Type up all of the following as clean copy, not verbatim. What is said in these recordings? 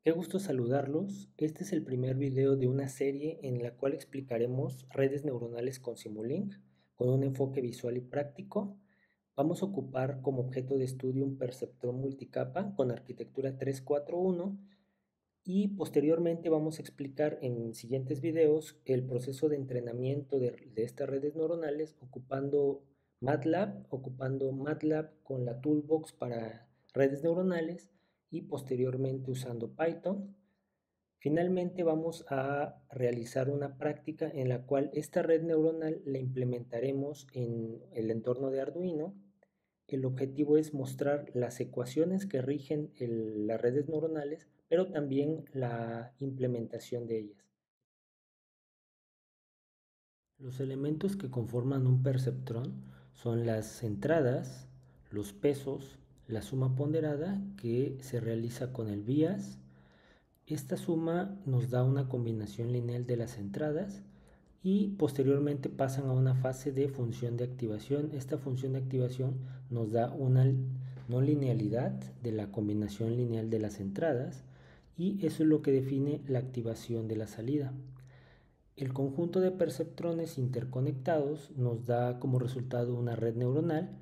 Qué gusto saludarlos. Este es el primer video de una serie en la cual explicaremos redes neuronales con Simulink con un enfoque visual y práctico. Vamos a ocupar como objeto de estudio un perceptrón multicapa con arquitectura 341 y posteriormente vamos a explicar en siguientes videos el proceso de entrenamiento de estas redes neuronales ocupando MATLAB con la toolbox para redes neuronales y posteriormente usando Python. Finalmente vamos a realizar una práctica en la cual esta red neuronal la implementaremos en el entorno de Arduino. El objetivo es mostrar las ecuaciones que rigen las redes neuronales, pero también la implementación de ellas. Los elementos que conforman un perceptrón son las entradas, los pesos, la suma ponderada que se realiza con el bias. Esta suma nos da una combinación lineal de las entradas y posteriormente pasan a una fase de función de activación. Esta función de activación nos da una no linealidad de la combinación lineal de las entradas y eso es lo que define la activación de la salida. El conjunto de perceptrones interconectados nos da como resultado una red neuronal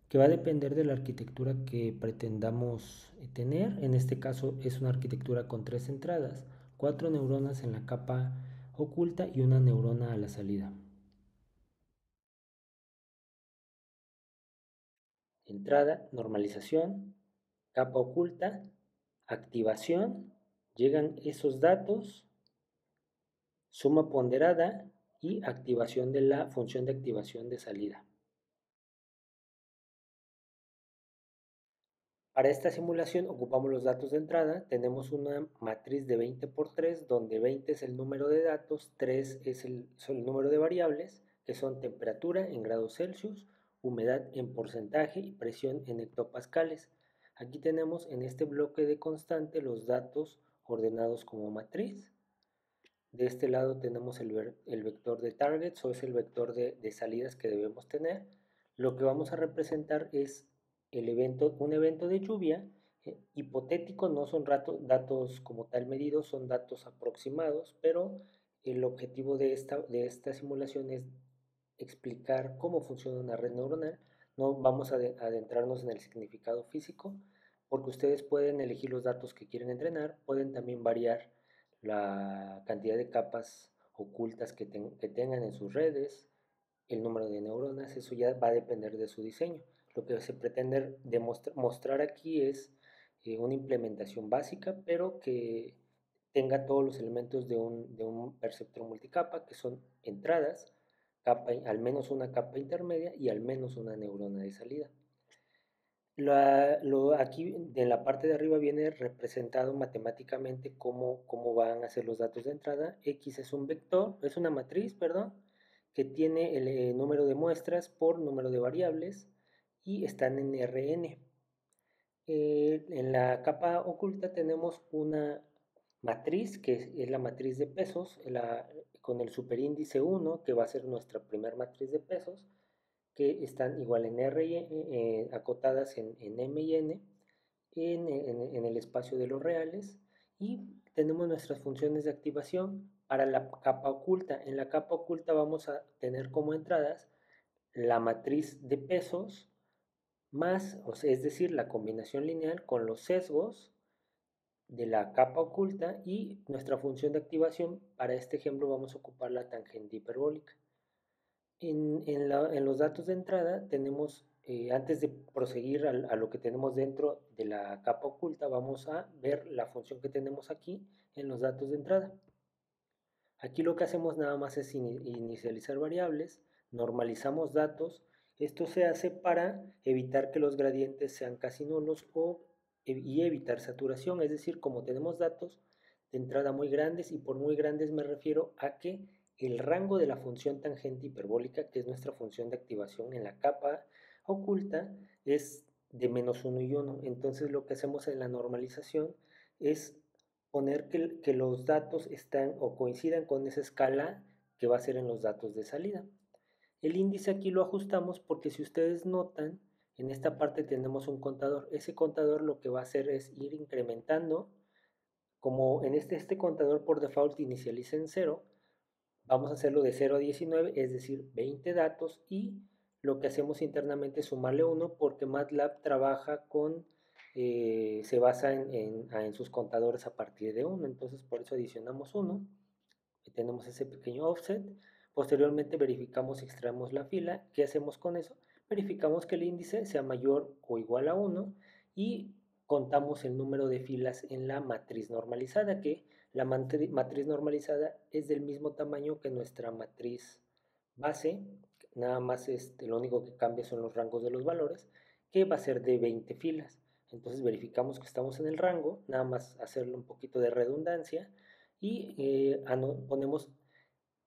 que va a depender de la arquitectura que pretendamos tener. En este caso es una arquitectura con 3 entradas, 4 neuronas en la capa oculta y una neurona a la salida. Entrada, normalización, capa oculta, activación, llegan esos datos, suma ponderada y activación de la función de activación de salida. Para esta simulación ocupamos los datos de entrada, tenemos una matriz de 20 por 3, donde 20 es el número de datos, 3 es el número de variables, que son temperatura en grados Celsius, humedad en porcentaje y presión en hectopascales. Aquí tenemos en este bloque de constante los datos ordenados como matriz. De este lado tenemos el vector de targets, o es el vector de salidas que debemos tener. Lo que vamos a representar es un evento de lluvia hipotético, no son datos como tal medidos, son datos aproximados, pero el objetivo de esta simulación es explicar cómo funciona una red neuronal. No vamos a adentrarnos en el significado físico, porque ustedes pueden elegir los datos que quieren entrenar, pueden también variar la cantidad de capas ocultas que tengan en sus redes, el número de neuronas, eso ya va a depender de su diseño. Lo que se pretende mostrar aquí es una implementación básica, pero que tenga todos los elementos de un perceptrón multicapa, que son entradas, al menos una capa intermedia y al menos una neurona de salida. Aquí en la parte de arriba viene representado matemáticamente cómo van a ser los datos de entrada. X es un vector, es una matriz, perdón, que tiene el número de muestras por número de variables y están en Rn. En la capa oculta tenemos una matriz que es la matriz de pesos, con el superíndice 1, que va a ser nuestra primer matriz de pesos, que están igual en R acotadas en M y N en el espacio de los reales, y tenemos nuestras funciones de activación para la capa oculta. En la capa oculta vamos a tener como entradas la matriz de pesos más, es decir, la combinación lineal con los sesgos de la capa oculta, y nuestra función de activación. Para este ejemplo vamos a ocupar la tangente hiperbólica. En los datos de entrada tenemos, antes de proseguir a lo que tenemos dentro de la capa oculta, vamos a ver la función que tenemos aquí en los datos de entrada. Aquí lo que hacemos nada más es inicializar variables, normalizamos datos. Esto se hace para evitar que los gradientes sean casi nulos y evitar saturación. Es decir, como tenemos datos de entrada muy grandes, y por muy grandes me refiero a que el rango de la función tangente hiperbólica, que es nuestra función de activación en la capa oculta, es de -1 y 1. Entonces lo que hacemos en la normalización es poner que los datos están o coincidan con esa escala que va a ser en los datos de salida. El índice aquí lo ajustamos porque, si ustedes notan, en esta parte tenemos un contador. Ese contador lo que va a hacer es ir incrementando Como en este contador por default inicializa en 0, vamos a hacerlo de 0 a 19, es decir, 20 datos, y lo que hacemos internamente es sumarle 1 porque MATLAB trabaja se basa en sus contadores a partir de 1, entonces por eso adicionamos 1, y tenemos ese pequeño offset. Posteriormente verificamos y extraemos la fila. ¿Qué hacemos con eso? Verificamos que el índice sea mayor o igual a 1 y contamos el número de filas en la matriz normalizada, que la matriz normalizada es del mismo tamaño que nuestra matriz base, nada más lo único que cambia son los rangos de los valores, que va a ser de 20 filas. Entonces verificamos que estamos en el rango, nada más hacerle un poquito de redundancia y ponemos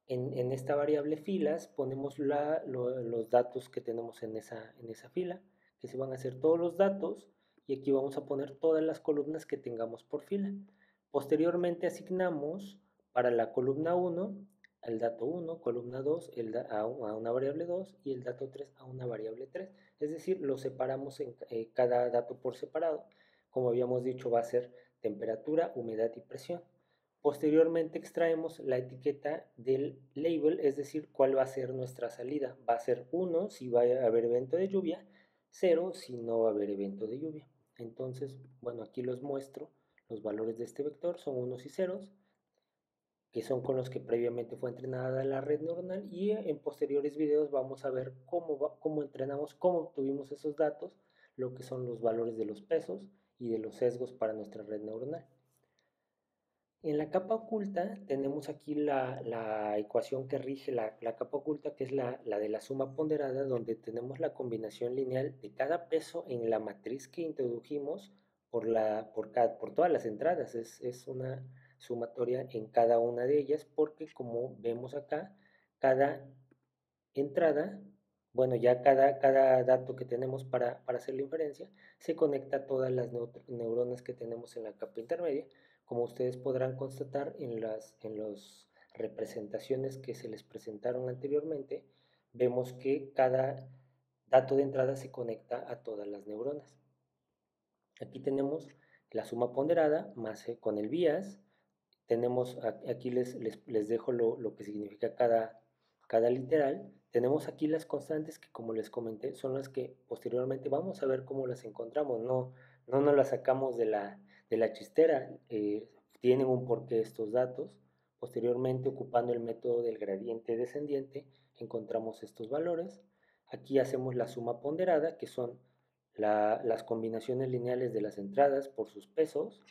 en esta variable filas, ponemos los datos que tenemos en esa fila, que se van a hacer todos los datos, y aquí vamos a poner todas las columnas que tengamos por fila. Posteriormente asignamos para la columna 1 el dato 1, columna 2 a una variable 2 y el dato 3 a una variable 3. Es decir, lo separamos en cada dato por separado. Como habíamos dicho, va a ser temperatura, humedad y presión. Posteriormente extraemos la etiqueta del label, es decir, cuál va a ser nuestra salida. Va a ser 1 si va a haber evento de lluvia, 0 si no va a haber evento de lluvia. Entonces, bueno, aquí los muestro. Los valores de este vector son unos y ceros, que son con los que previamente fue entrenada la red neuronal, y en posteriores videos vamos a ver cómo entrenamos, cómo obtuvimos esos datos, lo que son los valores de los pesos y de los sesgos para nuestra red neuronal. En la capa oculta tenemos aquí la ecuación que rige la capa oculta, que es la de la suma ponderada, donde tenemos la combinación lineal de cada peso en la matriz que introdujimos por todas las entradas. Es una sumatoria en cada una de ellas, porque como vemos acá, cada entrada, bueno, ya cada dato que tenemos para hacer la inferencia, se conecta a todas las neuronas que tenemos en la capa intermedia. Como ustedes podrán constatar en las representaciones que se les presentaron anteriormente, vemos que cada dato de entrada se conecta a todas las neuronas. Aquí tenemos la suma ponderada más con el bias. Tenemos, aquí les dejo lo que significa cada literal. Tenemos aquí las constantes que, como les comenté, son las que posteriormente vamos a ver cómo las encontramos. No nos las sacamos de la chistera, tienen un porqué estos datos. Posteriormente, ocupando el método del gradiente descendiente, encontramos estos valores. Aquí hacemos la suma ponderada, que son las combinaciones lineales de las entradas por sus pesos,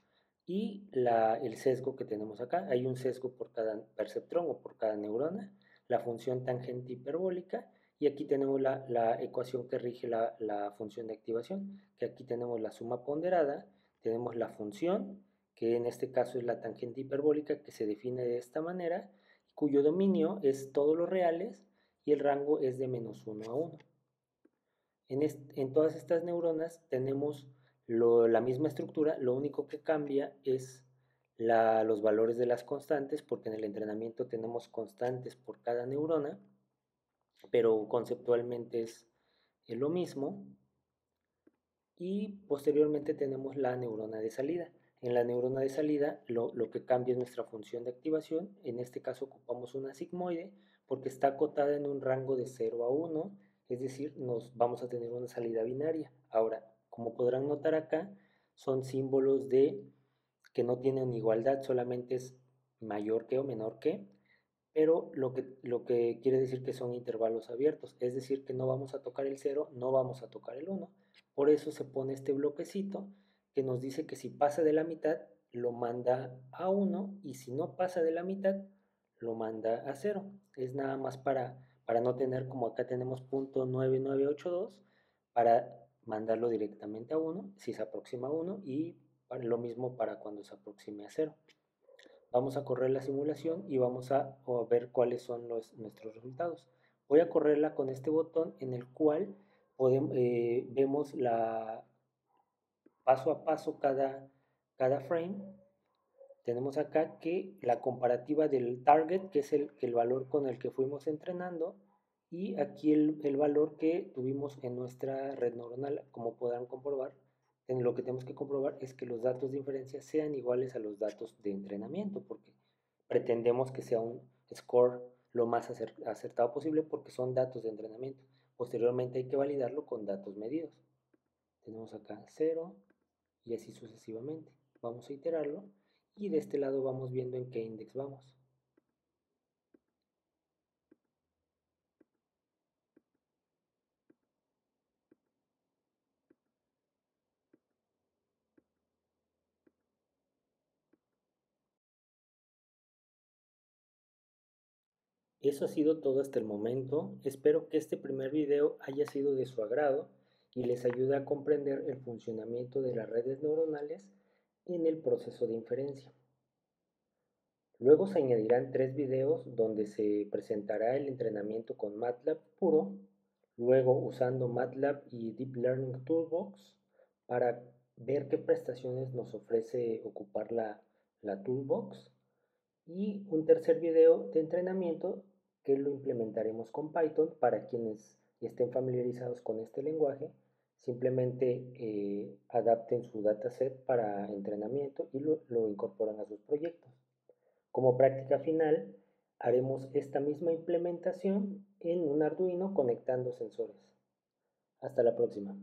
y el sesgo que tenemos acá. Hay un sesgo por cada perceptrón o por cada neurona, la función tangente hiperbólica, y aquí tenemos la ecuación que rige la función de activación, que aquí tenemos la suma ponderada, tenemos la función, que en este caso es la tangente hiperbólica, que se define de esta manera, cuyo dominio es todos los reales, y el rango es de -1 a 1. En todas estas neuronas tenemos la misma estructura, lo único que cambia es los valores de las constantes, porque en el entrenamiento tenemos constantes por cada neurona, pero conceptualmente es lo mismo. Y posteriormente tenemos la neurona de salida. En la neurona de salida lo que cambia es nuestra función de activación. En este caso ocupamos una sigmoide porque está acotada en un rango de 0 a 1, es decir, vamos a tener una salida binaria. Ahora, como podrán notar acá, son símbolos que no tienen igualdad, solamente es mayor que o menor que, pero lo que quiere decir que son intervalos abiertos, es decir, que no vamos a tocar el 0, no vamos a tocar el 1. Por eso se pone este bloquecito que nos dice que si pasa de la mitad, lo manda a 1, y si no pasa de la mitad, lo manda a 0. Es nada más para no tener, como acá tenemos .9982, para mandarlo directamente a 1 si se aproxima a 1, y lo mismo para cuando se aproxime a 0. Vamos a correr la simulación y vamos a ver cuáles son nuestros resultados. Voy a correrla con este botón, en el cual vemos paso a paso cada frame. Tenemos acá que la comparativa del target, que es el valor con el que fuimos entrenando, y aquí el valor que tuvimos en nuestra red neuronal. Como podrán comprobar, lo que tenemos que comprobar es que los datos de inferencia sean iguales a los datos de entrenamiento, porque pretendemos que sea un score lo más acertado posible porque son datos de entrenamiento. Posteriormente hay que validarlo con datos medidos. Tenemos acá 0 y así sucesivamente. Vamos a iterarlo y de este lado vamos viendo en qué index vamos. Eso ha sido todo hasta el momento. Espero que este primer video haya sido de su agrado y les ayude a comprender el funcionamiento de las redes neuronales en el proceso de inferencia. Luego se añadirán 3 videos donde se presentará el entrenamiento con MATLAB puro, luego usando MATLAB y Deep Learning Toolbox para ver qué prestaciones nos ofrece ocupar la Toolbox, y un tercer video de entrenamiento que lo implementaremos con Python para quienes estén familiarizados con este lenguaje. Simplemente adapten su dataset para entrenamiento y lo incorporan a sus proyectos. Como práctica final, haremos esta misma implementación en un Arduino conectando sensores. Hasta la próxima.